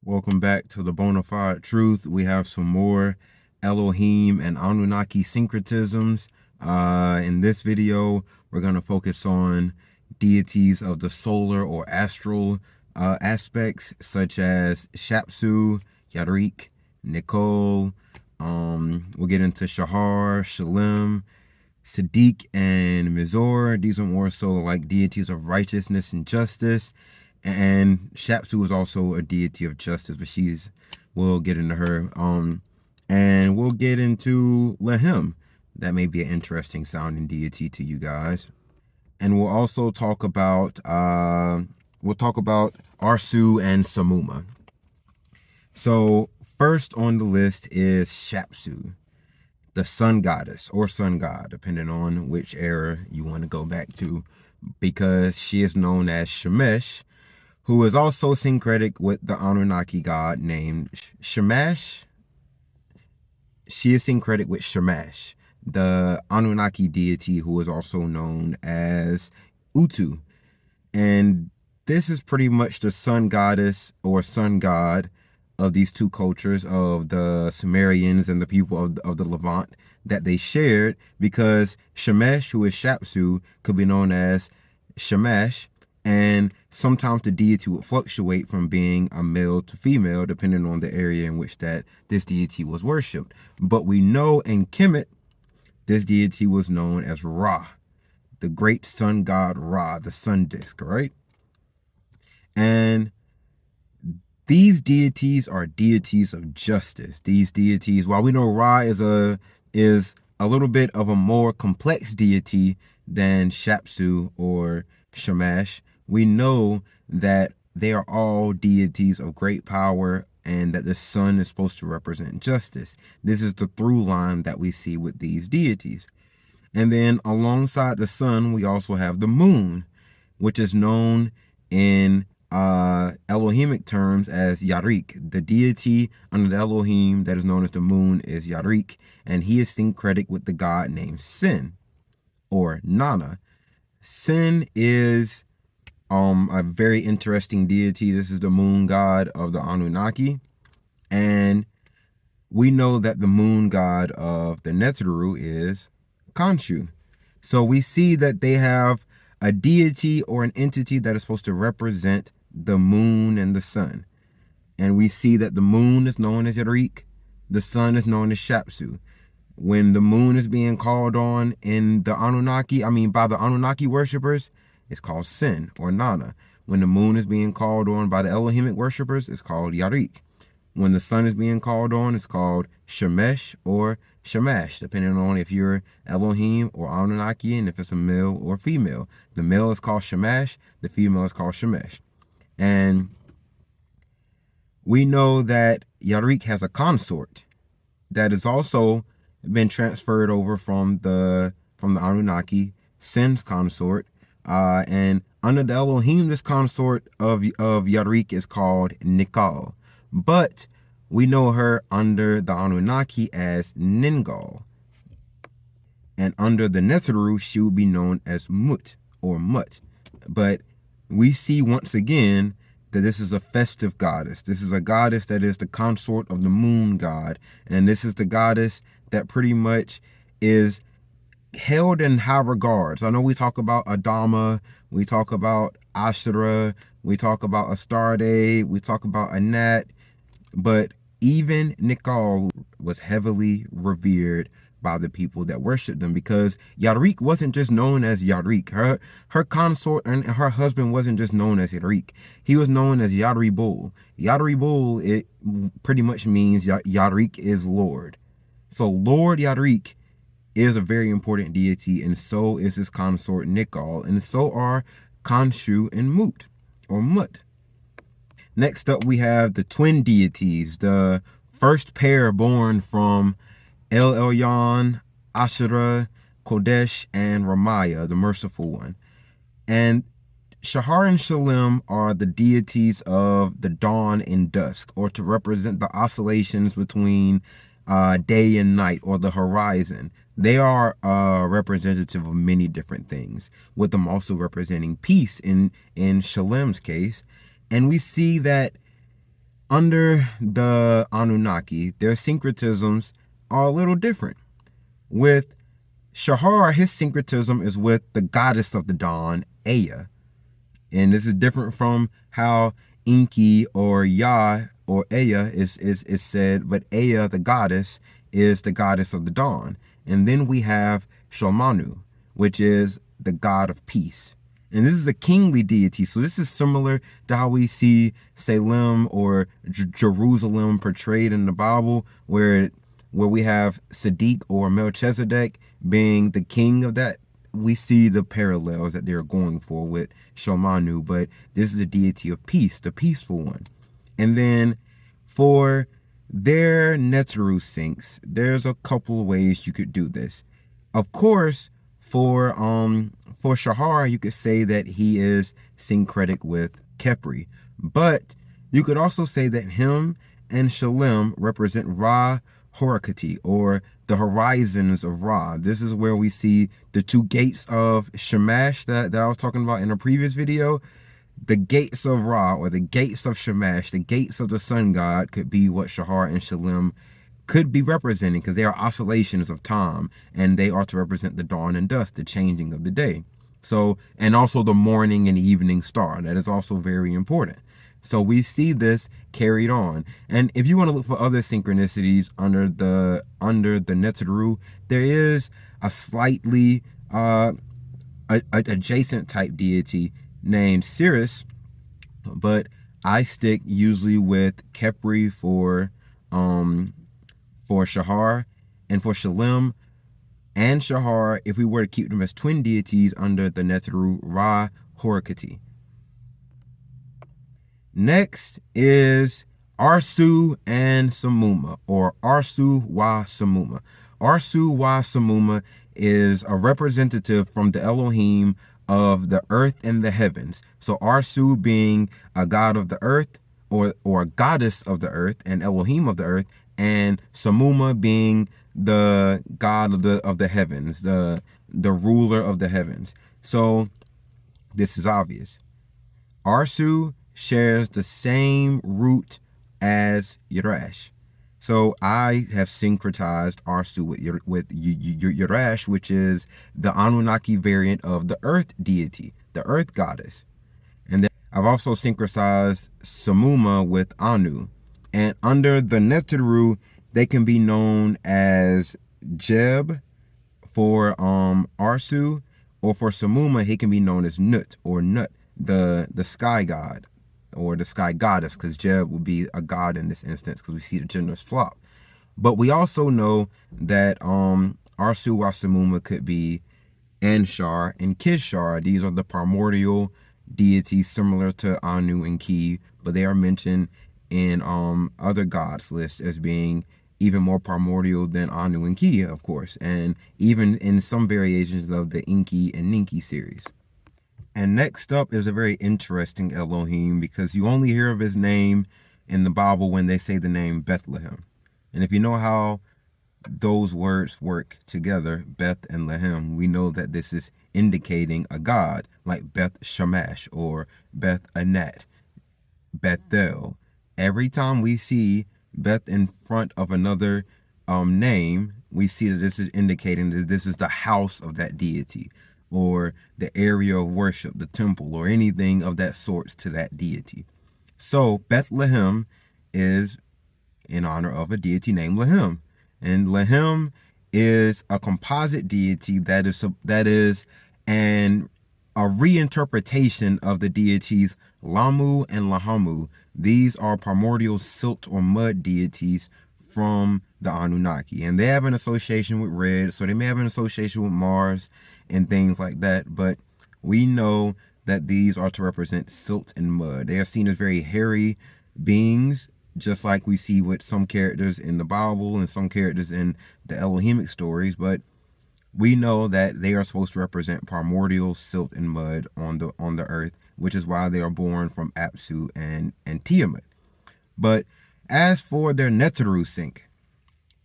Welcome back to the Bonafide Truth. We have some more Elohim and Anunnaki syncretisms. In this video, we're going to focus on deities of the solar or astral aspects, such as Shapsu, Yarik, Nicole. We'll get into Shahar, Shalem, Sadiq, and Mizor. These are more so like deities of righteousness and justice. And Shapsu is also a deity of justice, but we'll get into her. And we'll get into Lahim. That may be an interesting sounding deity to you guys. And we'll also talk about Arsu and Samuma. So first on the list is Shapsu, the sun goddess or sun god, depending on which era you want to go back to, because she is known as Shemesh, who is also syncretic with the Anunnaki god named Shamash. She is syncretic with Shamash, the Anunnaki deity who is also known as Utu. And this is pretty much the sun goddess or sun god of these two cultures, of the Sumerians and the people of the Levant, that they shared, because Shemesh, who is Shapsu, could be known as Shamash, and sometimes the deity would fluctuate from being a male to female depending on the area in which that this deity was worshipped. But we know in Kemet, this deity was known as Ra, the great sun god Ra, the sun disk, right? And these deities are deities of justice. These deities, while we know Ra is a little bit of a more complex deity than Shapsu or Shamash, we know that they are all deities of great power and that the sun is supposed to represent justice. This is the through line that we see with these deities. And then alongside the sun, we also have the moon, which is known in Elohimic terms as Yarik. The deity under the Elohim that is known as the moon is Yarik, and he is syncretic with the god named Sin or Nana. Sin is a very interesting deity. This is the moon god of the Anunnaki, and we know that the moon god of the Netjeru is Khonshu. So we see that they have a deity or an entity that is supposed to represent the moon and the sun. And we see that the moon is known as Yarik, the sun is known as Shapsu. When the moon is being called on in the Anunnaki, by the Anunnaki worshippers, it's called Sin or Nana. When the moon is being called on by the Elohimic worshippers, it's called Yarik. When the sun is being called on, it's called Shemesh or Shamash, depending on if you're Elohim or Anunnaki and if it's a male or female. The male is called Shamash, the female is called Shemesh. And we know that Yarik has a consort that has also been transferred over from the Anunnaki, Sin's consort. And under the Elohim, this consort of Yarik is called Nikal. But we know her under the Anunnaki as Ningal. And under the Netjeru, she will be known as Mut or Mut. But we see once again that this is a festive goddess. This is a goddess that is the consort of the moon god. And this is the goddess that pretty much is held in high regards. I know we talk about Adama, we talk about Ashera, we talk about Astarte, we talk about Anat, but even Nikal was heavily revered by the people that worshiped them, because Yarik wasn't just known as Yarik. Her consort and her husband wasn't just known as Yarik. He was known as Yaribul. Yaribul, it pretty much means Yarik is Lord. So Lord Yarik is a very important deity, and so is his consort Nikal, and so are Khonshu and Mut or Mut. Next up, we have the twin deities, the first pair born from El Elyon, Asherah, Kodesh, and Ramaya, the merciful one. And Shahar and Shalem are the deities of the dawn and dusk, or to represent the oscillations between day and night, or the horizon. They are representative of many different things, with them also representing peace in Shalem's case. And we see that under the Anunnaki, their syncretisms are a little different. With Shahar, his syncretism is with the goddess of the dawn, Ea. And this is different from how Inki or Yah or Ea is said, but Ea, the goddess, is the goddess of the dawn. And then we have Shalmanu, which is the god of peace. And this is a kingly deity. So this is similar to how we see Salem or Jerusalem portrayed in the Bible, where we have Sadiq or Melchizedek being the king of that. We see the parallels that they're going for with Shalmanu, but this is a deity of peace, the peaceful one. And then for their Netjeru syncs, there's a couple of ways you could do this. Of course, for Shahar, you could say that he is syncretic with Khepri, but you could also say that him and Shalem represent Ra Horakati, or the horizons of Ra. This is where we see the two gates of Shamash that I was talking about in a previous video. The gates of Ra, or the gates of Shamash, the gates of the sun god, could be what Shahar and Shalem could be representing, because they are oscillations of time, and they are to represent the dawn and dusk, the changing of the day. So, and also the morning and evening star. That is also very important. So we see this carried on. And if you want to look for other synchronicities under the Netjeru, there is a slightly adjacent type deity named Sirius, but I stick usually with Khepri for Shahar, and for Shalem and Shahar, if we were to keep them as twin deities under the Netjeru, Ra Horakati. Next is Arsu and Samuma, or Arsu wa Samuma. Arsu wa Samuma is a representative from the Elohim of the earth and the heavens. So Arsu being a god of the earth, or a goddess of the earth and Elohim of the earth, and Samuma being the god of the heavens, the ruler of the heavens. So this is obvious. Arsu shares the same root as Yerash. So I have syncretized Arsu with Yerash, which is the Anunnaki variant of the earth deity, the earth goddess. And then I've also syncretized Samuma with Anu. And under the Netjeru, they can be known as Jeb for Arsu, or for Samuma, he can be known as Nut or Nut, the sky god, or the sky goddess, because Jeb would be a god in this instance, because we see the genders flop. But we also know that Arsu wa Samuma could be Anshar and Kishar. These are the primordial deities similar to Anu and Ki, but they are mentioned in other gods lists as being even more primordial than Anu and Ki, of course, and even in some variations of the Enki and Ninki series. And next up is a very interesting Elohim, because you only hear of his name in the Bible when they say the name Bethlehem. And if you know how those words work together, Beth and Lehem, we know that this is indicating a god, like Beth Shamash or Beth Anat, Bethel. Every time we see Beth in front of another name, we see that this is indicating that this is the house of that deity, or the area of worship, the temple, or anything of that sort to that deity. So Bethlehem is in honor of a deity named Lehem. And Lehem is a composite deity that is a reinterpretation of the deities Lamu and Lahamu. These are primordial silt or mud deities from the Anunnaki, and they have an association with red, so they may have an association with Mars and things like that, but we know that these are to represent silt and mud. They are seen as very hairy beings, just like we see with some characters in the Bible and some characters in the Elohimic stories, but we know that they are supposed to represent primordial silt and mud on the earth, which is why they are born from Apsu and Tiamat. But as for their Netjeru sync,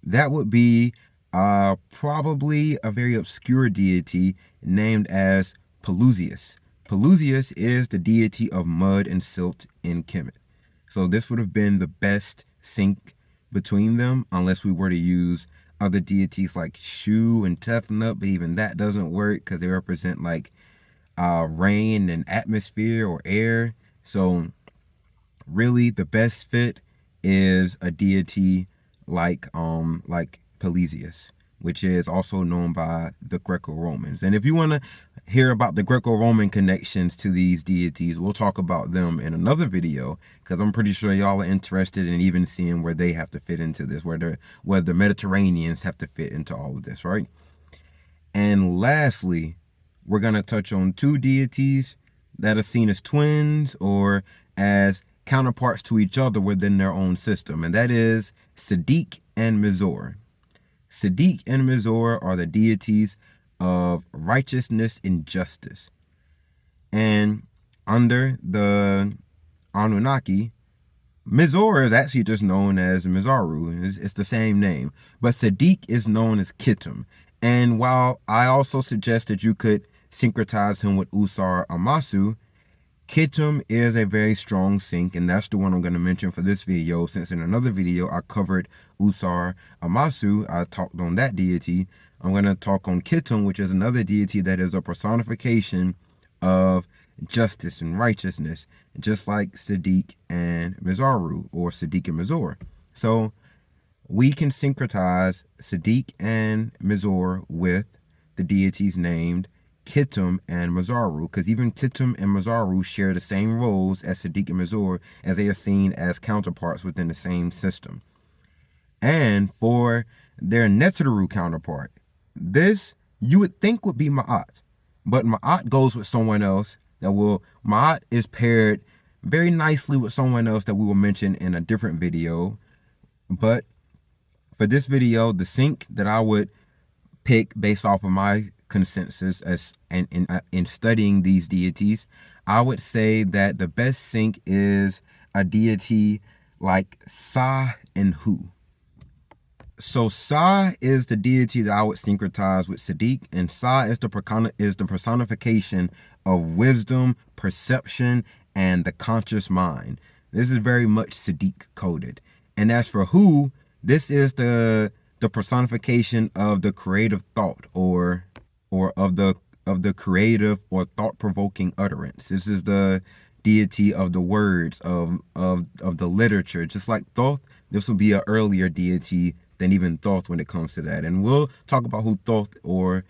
that would be probably a very obscure deity named as Pelusius. Pelusius is the deity of mud and silt in Kemet. So this would have been the best sync between them, unless we were to use other deities like Shu and Tefnut, but even that doesn't work because they represent like rain and atmosphere or air. So really the best fit is a deity like Pelezius, which is also known by the Greco-Romans. And if you want to hear about the Greco-Roman connections to these deities, we'll talk about them in another video, because I'm pretty sure y'all are interested in even seeing where they have to fit into this, where the Mediterraneans have to fit into all of this, right? And lastly, we're going to touch on two deities that are seen as twins or as counterparts to each other within their own system, and that is Sadiq and Mizor. Sadiq and Mizor are the deities of righteousness and justice. And under the Anunnaki, Mizor is actually just known as Mizaru. It's the same name. But Sadiq is known as Kittim. And while I also suggest that you could syncretize him with Usar Amasu, Kittim is a very strong sync, and that's the one I'm going to mention for this video, since in another video I covered Usar Amasu. I talked on that deity. I'm going to talk on Kittim, which is another deity that is a personification of justice and righteousness, just like Sadiq and Mizaru, or Sadiq and Mizor. So we can syncretize Sadiq and Mizor with the deities named Kittim and Mizaru, because even Kittim and Mizaru share the same roles as Sadiq and Mizor, as they are seen as counterparts within the same system. And for their Netjeru counterpart, this you would think would be Ma'at, but Ma'at goes with someone else Ma'at is paired very nicely with someone else that we will mention in a different video. But for this video, the sync that I would pick based off of my consensus in studying these deities, I would say that the best sync is a deity like Sa and Hu. So Sa is the deity that I would syncretize with Sadiq, and Sa is the personification of wisdom, perception, and the conscious mind. This is very much Sadiq coded. And as for Hu, this is the personification of the creative thought, or of the creative or thought-provoking utterance. This is the deity of the words, of the literature. Just like Thoth, this will be an earlier deity than even Thoth when it comes to that. And we'll talk about who Thoth, or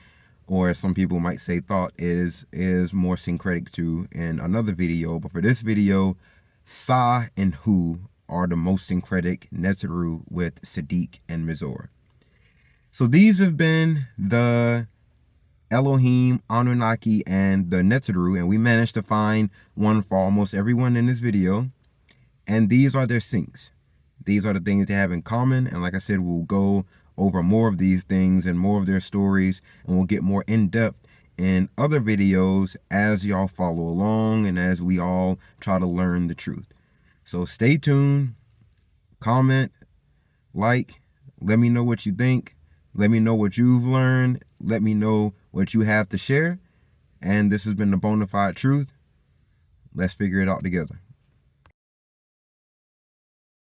some people might say Thoth, is more syncretic to in another video. But for this video, Sa and Hu are the most syncretic Netjeru with Sadiq and Mizor. So these have been the Elohim, Anunnaki, and the Netjeru, and we managed to find one for almost everyone in this video. And these are their syncs. These are the things they have in common, and like I said, we'll go over more of these things and more of their stories, and we'll get more in-depth in other videos as y'all follow along and as we all try to learn the truth. So stay tuned, comment, like, let me know what you think, let me know what you've learned, let me know what you have to share. And this has been the Bonafide Truth. Let's figure it out together.